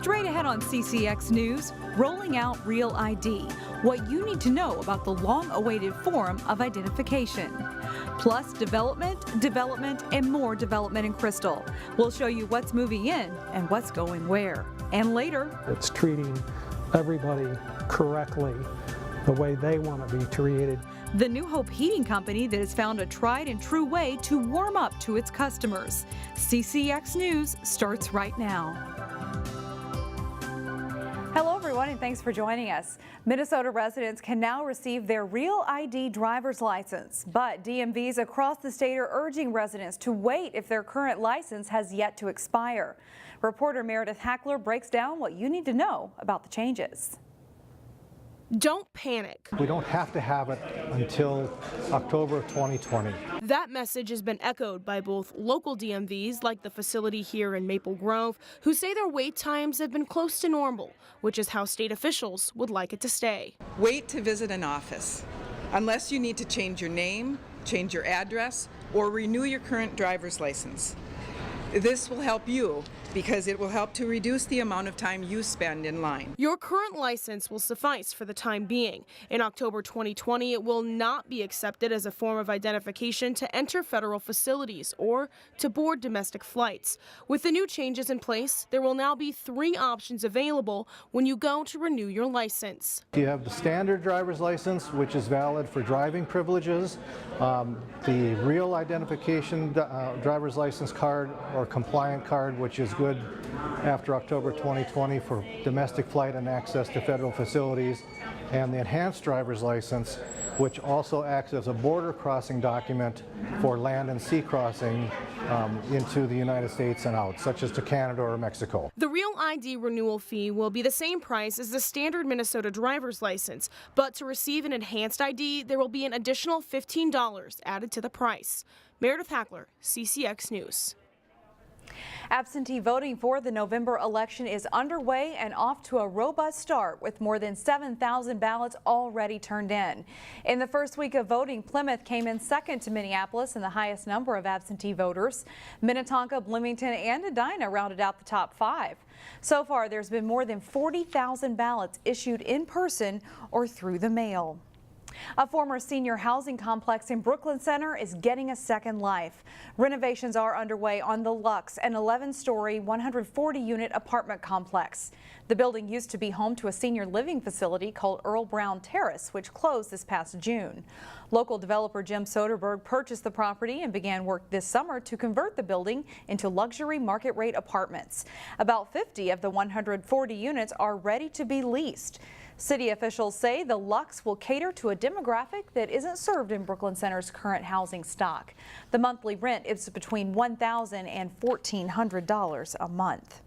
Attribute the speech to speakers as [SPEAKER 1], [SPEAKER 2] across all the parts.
[SPEAKER 1] Straight ahead on CCX News, rolling out Real ID, what you need to know about the long-awaited form of identification. Plus development, and more development in Crystal. We'll show you what's moving in and what's going where. And later,
[SPEAKER 2] it's treating everybody correctly the way they want to be treated.
[SPEAKER 1] The New Hope Heating Company that has found a tried and true way to warm up to its customers. CCX News starts right now. Hello everyone and thanks for joining us. Minnesota residents can now receive their Real ID driver's license, but DMVs across the state are urging residents to wait if their current license has yet to expire. Reporter Meredith Hackler breaks down what you need to know about the changes.
[SPEAKER 3] Don't panic.
[SPEAKER 4] We don't have to have it until October of 2020.
[SPEAKER 3] That message has been echoed by both local DMVs, like the facility here in Maple Grove, who say their wait times have been close to normal, which is how state officials would like it to stay.
[SPEAKER 5] Wait to visit an office, unless you need to change your name, change your address, or renew your current driver's license. This will help you because it will help to reduce the amount of time you spend in line.
[SPEAKER 3] Your current license will suffice for the time being. In October 2020, it will not be accepted as a form of identification to enter federal facilities or to board domestic flights. With the new changes in place, there will now be 3 options available when you go to renew your license.
[SPEAKER 4] You have the standard driver's license, which is valid for driving privileges, the real identification driver's license card or compliant card, which is good after October 2020 for domestic flight and access to federal facilities, and the enhanced driver's license, which also acts as a border crossing document for land and sea crossing into the United States and out, such as to Canada or Mexico.
[SPEAKER 3] The Real ID renewal fee will be the same price as the standard Minnesota driver's license, but to receive an enhanced ID, there will be an additional $15 added to the price. Meredith Hackler, CCX News.
[SPEAKER 1] Absentee voting for the November election is underway and off to a robust start with more than 7,000 ballots already turned in. In the first week of voting, Plymouth came in second to Minneapolis in the highest number of absentee voters. Minnetonka, Bloomington, and Edina rounded out the top 5. So far, there's been more than 40,000 ballots issued in person or through the mail. A former senior housing complex in Brooklyn Center is getting a second life. Renovations are underway on the Lux, an 11-story, 140-unit apartment complex. The building used to be home to a senior living facility called Earl Brown Terrace, which closed this past June. Local developer Jim Soderberg purchased the property and began work this summer to convert the building into luxury market-rate apartments. About 50 of the 140 units are ready to be leased. City officials say the Lux will cater to a demographic that isn't served in Brooklyn Center's current housing stock. The monthly rent is between $1,000 and $1,400 a month.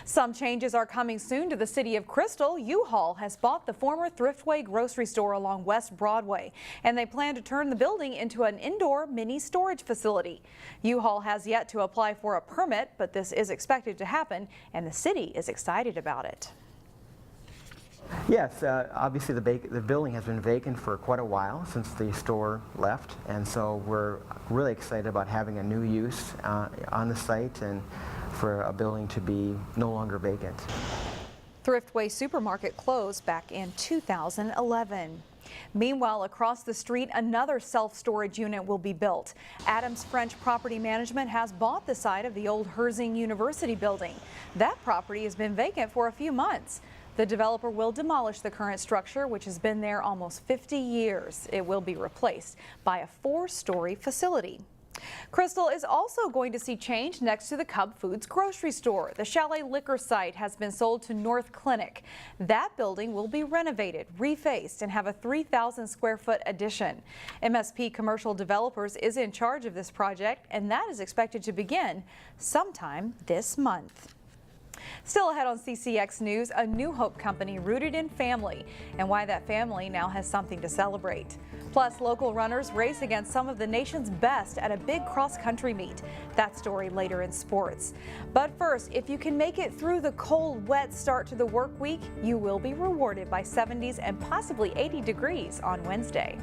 [SPEAKER 1] Some changes are coming soon to the city of Crystal. U-Haul has bought the former Thriftway grocery store along West Broadway, and they plan to turn the building into an indoor mini storage facility. U-Haul has yet to apply for a permit, but this is expected to happen, and the city is excited about it.
[SPEAKER 6] Yes, obviously the building has been vacant for quite a while since the store left, and so we're really excited about having a new use on the site and for a building to be no longer vacant.
[SPEAKER 1] Thriftway supermarket closed back in 2011. Meanwhile, across the street, another self-storage unit will be built. Adams French Property Management has bought the site of the old Herzing University building. That property has been vacant for a few months. The developer will demolish the current structure, which has been there almost 50 years. It will be replaced by a 4-story facility. Crystal is also going to see change next to the Cub Foods grocery store. The Chalet Liquor site has been sold to North Clinic. That building will be renovated, refaced, and have a 3,000 square foot addition. MSP Commercial Developers is in charge of this project, and that is expected to begin sometime this month. Still ahead on CCX News, a New Hope company rooted in family and why that family now has something to celebrate. Plus, local runners race against some of the nation's best at a big cross-country meet. That story later in sports. But first, if you can make it through the cold, wet start to the work week, you will be rewarded by 70s and possibly 80 degrees on Wednesday.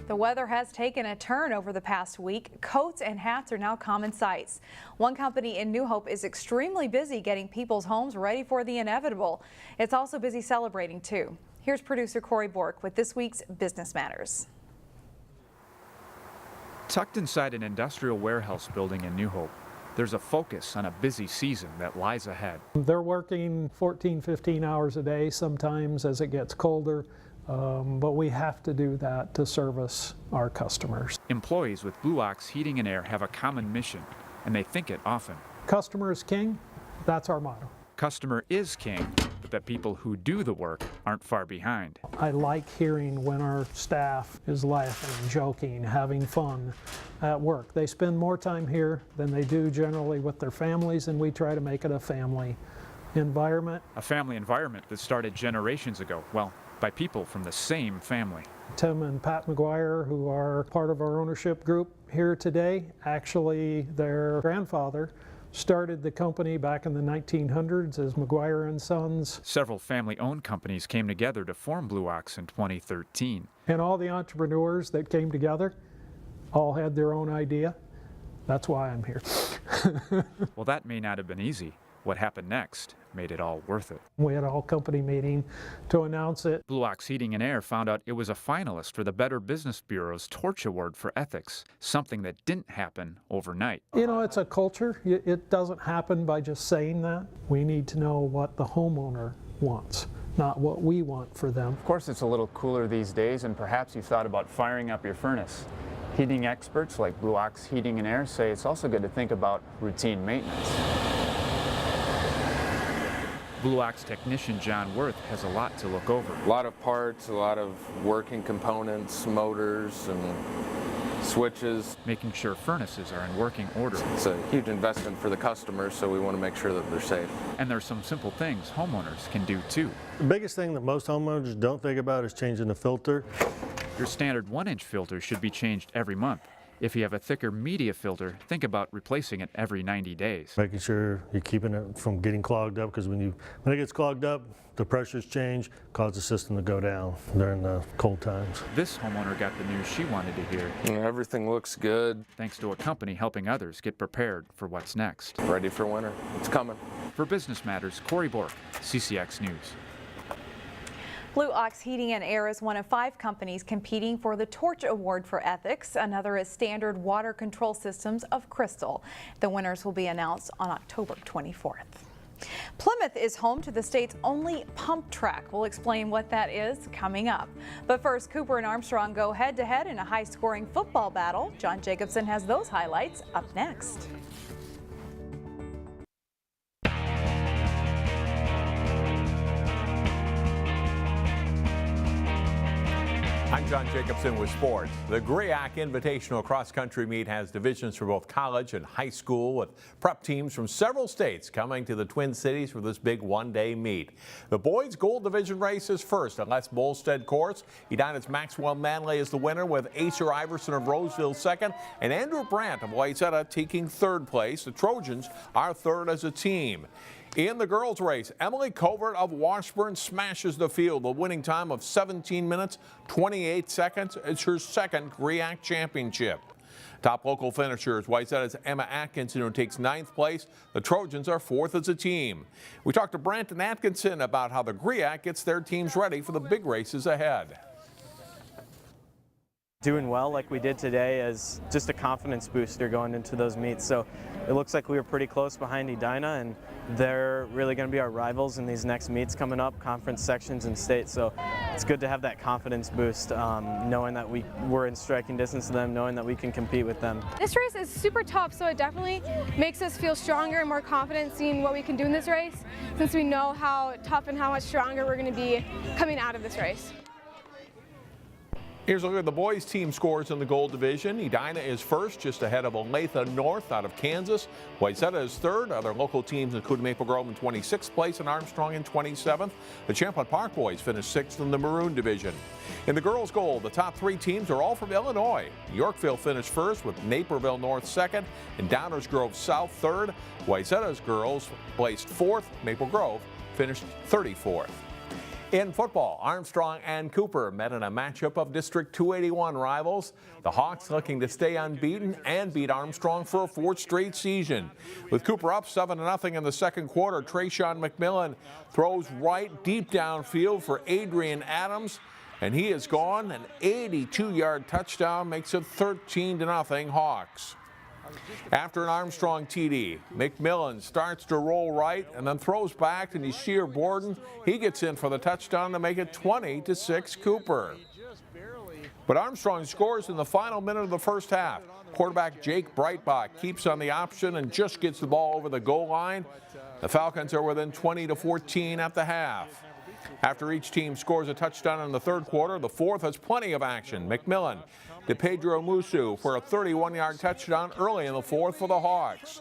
[SPEAKER 1] The weather has taken a turn over the past week. Coats and hats are now common sights. One company in New Hope is extremely busy getting people's homes ready for the inevitable. It's also busy celebrating too. Here's producer Corey Bork with this week's Business Matters.
[SPEAKER 7] Tucked inside an industrial warehouse building in New Hope, there's a focus on a busy season that lies ahead.
[SPEAKER 2] They're working 14, 15 hours a day sometimes as it gets colder. But we have to do that to service our customers.
[SPEAKER 7] Employees with Blue Ox Heating and Air have a common mission, and they think it often.
[SPEAKER 2] Customer is king, that's our motto.
[SPEAKER 7] Customer is king, but the people who do the work aren't far behind.
[SPEAKER 2] I like hearing when our staff is laughing, joking, having fun at work. They spend more time here than they do generally with their families, and we try to make it a family environment.
[SPEAKER 7] A family environment that started generations ago, well, by people from the same family.
[SPEAKER 2] Tim and Pat McGuire, who are part of our ownership group here today, actually their grandfather started the company back in the 1900s as McGuire and Sons.
[SPEAKER 7] Several family-owned companies came together to form Blue Ox in 2013.
[SPEAKER 2] And all the entrepreneurs that came together all had their own idea. That's why I'm here.
[SPEAKER 7] Well, that may not have been easy. What happened next made it all worth it.
[SPEAKER 2] We had a whole company meeting to announce it.
[SPEAKER 7] Blue Ox Heating and Air found out it was a finalist for the Better Business Bureau's Torch Award for Ethics, something that didn't happen overnight.
[SPEAKER 2] You know, it's a culture. It doesn't happen by just saying that. We need to know what the homeowner wants, not what we want for them.
[SPEAKER 8] Of course, it's a little cooler these days, and perhaps you've thought about firing up your furnace. Heating experts like Blue Ox Heating and Air say it's also good to think about routine maintenance.
[SPEAKER 7] Blue Ox technician John Worth has a lot to look over.
[SPEAKER 9] A lot of parts, a lot of working components, motors and switches.
[SPEAKER 7] Making sure furnaces are in working order.
[SPEAKER 9] It's a huge investment for the customers, so we want to make sure that they're safe.
[SPEAKER 7] And there's some simple things homeowners can do too.
[SPEAKER 10] The biggest thing that most homeowners don't think about is changing the filter.
[SPEAKER 7] Your standard 1-inch filter should be changed every month. If you have a thicker media filter, think about replacing it every 90 days.
[SPEAKER 10] Making sure you're keeping it from getting clogged up, because when it gets clogged up, the pressures change, cause the system to go down during the cold times.
[SPEAKER 7] This homeowner got the news she wanted to hear.
[SPEAKER 9] Everything looks good.
[SPEAKER 7] Thanks to a company helping others get prepared for what's next.
[SPEAKER 9] Ready for winter. It's coming.
[SPEAKER 7] For Business Matters, Corey Bork, CCX News.
[SPEAKER 1] Blue Ox Heating and Air is one of 5 companies competing for the Torch Award for Ethics. Another is Standard Water Control Systems of Crystal. The winners will be announced on October 24th. Plymouth is home to the state's only pump track. We'll explain what that is coming up. But first, Cooper and Armstrong go head-to-head in a high-scoring football battle. John Jacobson has those highlights up next.
[SPEAKER 11] I'm John Jacobson with sports. The Griak Invitational cross-country meet has divisions for both college and high school, with prep teams from several states coming to the Twin Cities for this big one-day meet. The boys' gold division race is first on Les Bolstead course. Edina's Maxwell Manley is the winner, with Acer Iverson of Roseville second and Andrew Brandt of Wayzata taking third place. The Trojans are third as a team. In the girls' race, Emily Covert of Washburn smashes the field. A winning time of 17 minutes, 28 seconds. It's her second Griak championship. Top local finishers, Wayzata's Emma Atkinson, who takes 9th place. The Trojans are 4th as a team. We talked to Brandt and Atkinson about how the Griak gets their teams ready for the big races ahead.
[SPEAKER 12] Doing well like we did today is just a confidence booster going into those meets. So it looks like we were pretty close behind Edina, and they're really going to be our rivals in these next meets coming up, conference sections and state. So it's good to have that confidence boost, knowing that we're in striking distance of them, knowing that we can compete with them.
[SPEAKER 13] This race is super tough, so it definitely makes us feel stronger and more confident seeing what we can do in this race, since we know how tough and how much stronger we're going to be coming out of this race.
[SPEAKER 11] Here's a look at the boys' team scores in the gold division. Edina is first, just ahead of Olathe North out of Kansas. Wayzata is third. Other local teams include Maple Grove in 26th place and Armstrong in 27th. The Champlain Park boys finished 6th in the maroon division. In the girls' gold, the top 3 teams are all from Illinois. Yorkville finished first, with Naperville North second and Downers Grove South third. Wayzata's girls placed 4th. Maple Grove finished 34th. In football, Armstrong and Cooper met in a matchup of District 281 rivals. The Hawks looking to stay unbeaten and beat Armstrong for a fourth straight season. With Cooper up 7-0 in the second quarter, Trayshawn McMillan throws right deep downfield for Adrian Adams, and he is gone. An 82-yard touchdown makes it 13-0 Hawks. After an Armstrong TD, McMillan starts to roll right and then throws back to Nashir Borden. He gets in for the touchdown to make it 20-6 Cooper. But Armstrong scores in the final minute of the first half. Quarterback Jake Breitbach keeps on the option and just gets the ball over the goal line. The Falcons are within 20-14 at the half. After each team scores a touchdown in the third quarter, the fourth has plenty of action. McMillan to Pedro Musu for a 31-yard touchdown early in the fourth for the Hawks.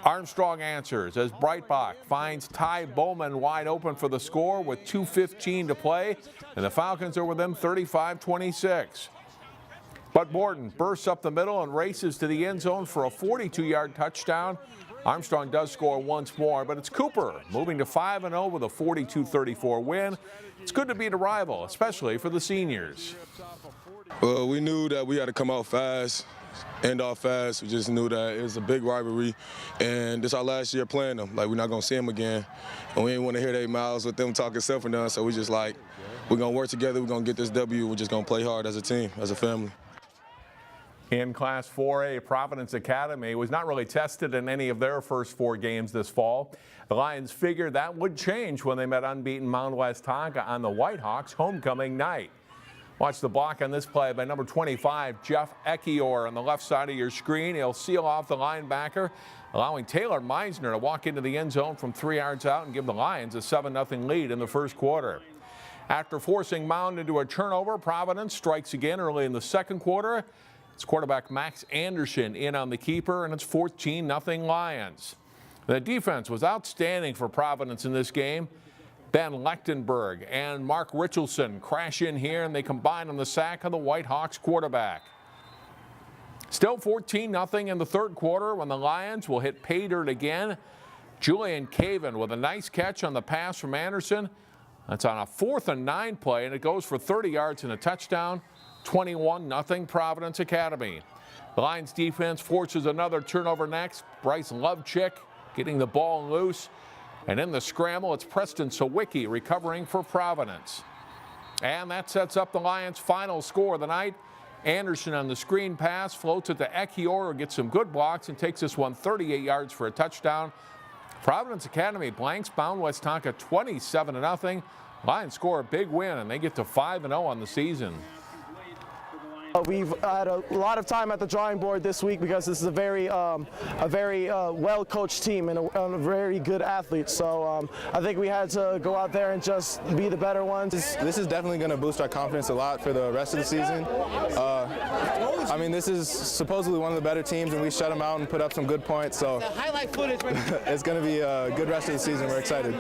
[SPEAKER 11] Armstrong answers as Breitbach finds Ty Bowman wide open for the score with 2:15 to play, and the Falcons are within 35-26. But Borden bursts up the middle and races to the end zone for a 42-yard touchdown. Armstrong does score once more, but it's Cooper moving to 5-0 with a 42-34 win. It's good to beat a rival, especially for the seniors.
[SPEAKER 14] Well, we knew that we had to come out fast, end off fast. We just knew that it was a big rivalry, and this is our last year playing them. Like, we're not going to see them again, and we didn't want to hear their mouths with them talking self and done, so we just like, we're going to work together, we're going to get this W, we're just going to play hard as a team, as a family.
[SPEAKER 11] In Class 4A, Providence Academy was not really tested in any of their first 4 games this fall. The Lions figured that would change when they met unbeaten Mound-Westonka on the Whitehawks homecoming night. Watch the block on this play by number 25, Jeff Ekior, on the left side of your screen. He'll seal off the linebacker, allowing Taylor Meisner to walk into the end zone from 3 yards out and give the Lions a 7-0 lead in the first quarter. After forcing Mound into a turnover, Providence strikes again early in the second quarter. It's quarterback Max Anderson in on the keeper, and it's 14-0 Lions. The defense was outstanding for Providence in this game. Ben Lechtenberg and Mark Richardson crash in here, and they combine on the sack of the Whitehawks quarterback. Still 14-0 in the third quarter when the Lions will hit pay dirt again. Julian Caven with a nice catch on the pass from Anderson. That's on a 4th and 9 play, and it goes for 30 yards and a touchdown. 21-0 Providence Academy. The Lions defense forces another turnover next. Bryce Lovechick getting the ball loose. And in the scramble, it's Preston Sawicki recovering for Providence. And that sets up the Lions' final score of the night. Anderson on the screen pass floats it to Ekior, who gets some good blocks and takes this one 38 yards for a touchdown. Providence Academy blanks Mound-Westonka 27-0. Lions score a big win, and they get to 5-0 on the season.
[SPEAKER 15] We've had a lot of time at the drawing board this week because this is a very well-coached team and a very good athlete. So I think we had to go out there and just be the better ones.
[SPEAKER 16] This is definitely going to boost our confidence a lot for the rest of the season. I mean, this is supposedly one of the better teams, and we shut them out and put up some good points. So it's going to be a good rest of the season. We're excited.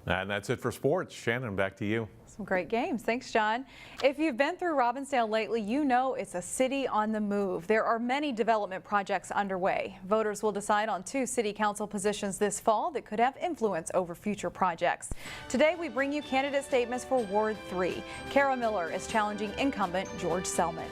[SPEAKER 11] And that's it for sports. Shannon, back to you.
[SPEAKER 1] Some great games. Thanks, John. If you've been through Robbinsdale lately, you know it's a city on the move. There are many development projects underway. Voters will decide on 2 city council positions this fall that could have influence over future projects. Today, we bring you candidate statements for Ward 3. Kara Miller is challenging incumbent George Selman.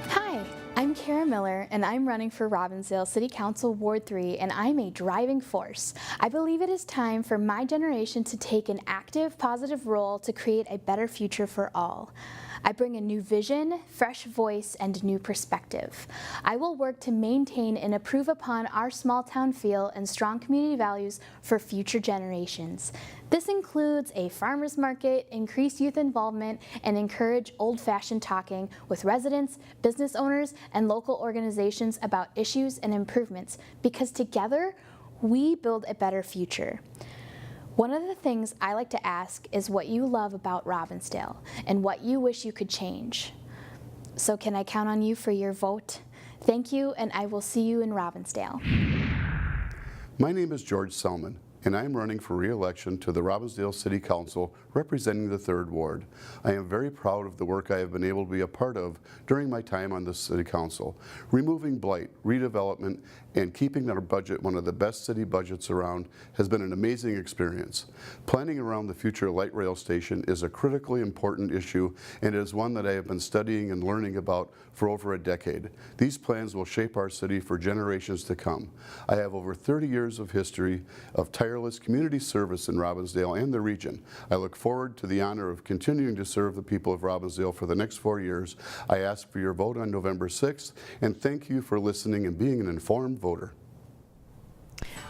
[SPEAKER 17] Hi, I'm Kara Miller, and I'm running for Robbinsdale City Council Ward 3, and I'm a driving force. I believe it is time for my generation to take an active, positive role to create a better future for all. I bring a new vision, fresh voice, and new perspective. I will work to maintain and improve upon our small town feel and strong community values for future generations. This includes a farmers market, increased youth involvement, and encourage old-fashioned talking with residents, business owners, and local organizations about issues and improvements, because together we build a better future. One of the things I like to ask is what you love about Robbinsdale and what you wish you could change. So can I count on you for your vote? Thank you, and I will see you in Robbinsdale.
[SPEAKER 18] My name is George Selman. and I am running for re-election to the Robbinsdale City Council representing the 3rd Ward. I am very proud of the work I have been able to be a part of during my time on the City Council. Removing blight, redevelopment, and keeping our budget one of the best city budgets around has been an amazing experience. Planning around the future light rail station is a critically important issue and is one that I have been studying and learning about for over a decade. These plans will shape our city for generations to come. I have over 30 years of history of tireless community service in Robbinsdale and the region. I look forward to the honor of continuing to serve the people of Robbinsdale for the next 4 years. I ask for your vote on November 6th, and thank you for listening and being an informed voter.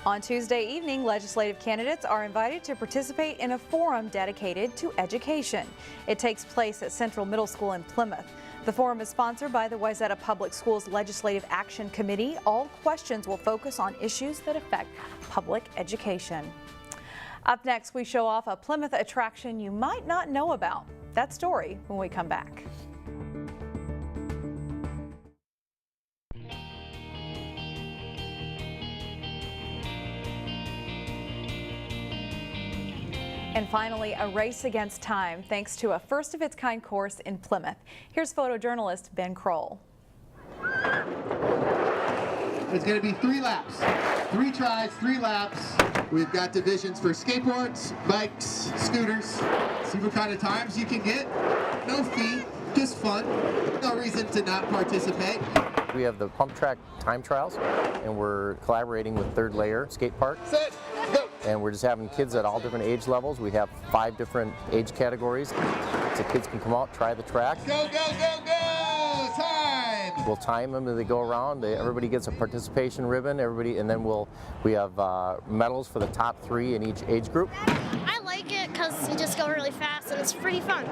[SPEAKER 1] On Tuesday evening, legislative candidates are invited to participate in a forum dedicated to education. It takes place at Central Middle School in Plymouth. The forum is sponsored by the Wayzata Public Schools Legislative Action Committee. All questions will focus on issues that affect public education. Up next, we show off a Plymouth attraction you might not know about. That story when we come back. And finally, a race against time thanks to a first-of-its-kind course in Plymouth. Here's photojournalist Ben Kroll.
[SPEAKER 19] It's going to be 3 laps. 3 tries, 3 laps. We've got divisions for skateboards, bikes, scooters. See what kind of times you can get. No fee, just fun. No reason to not participate.
[SPEAKER 20] We have the pump track time trials, and we're collaborating with Third Layer Skate Park.
[SPEAKER 19] Set, go.
[SPEAKER 20] And we're just having kids at all different age levels. We have 5 different age categories. So kids can come out, try the track.
[SPEAKER 19] Go, go, go, go! Time!
[SPEAKER 20] We'll time them as they go around. Everybody gets a participation ribbon. And then we have medals for the top 3 in each age group.
[SPEAKER 21] I like it because you just go really fast and it's pretty fun.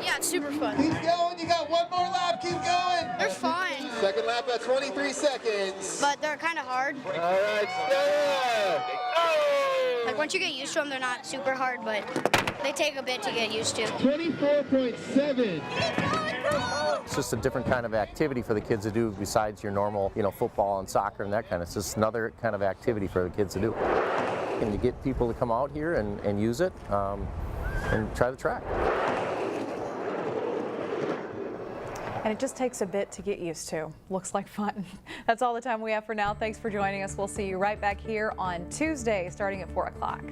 [SPEAKER 21] Yeah, it's super fun.
[SPEAKER 19] Keep going, you got 1 more lap, keep going.
[SPEAKER 21] They're fun.
[SPEAKER 19] Second lap at 23 seconds.
[SPEAKER 21] But they're kind of hard.
[SPEAKER 19] All right, stay. Oh!
[SPEAKER 21] Like once you get used to them, they're not super hard, but they take a bit to get used to.
[SPEAKER 19] 24.7.
[SPEAKER 20] It's just a different kind of activity for the kids to do besides your normal, football and soccer and that kind of. It's just another kind of activity for the kids to do. And to get people to come out here and use it and try the track.
[SPEAKER 1] And it just takes a bit to get used to. Looks like fun. That's all the time we have for now. Thanks for joining us. We'll see you right back here on Tuesday starting at 4 o'clock.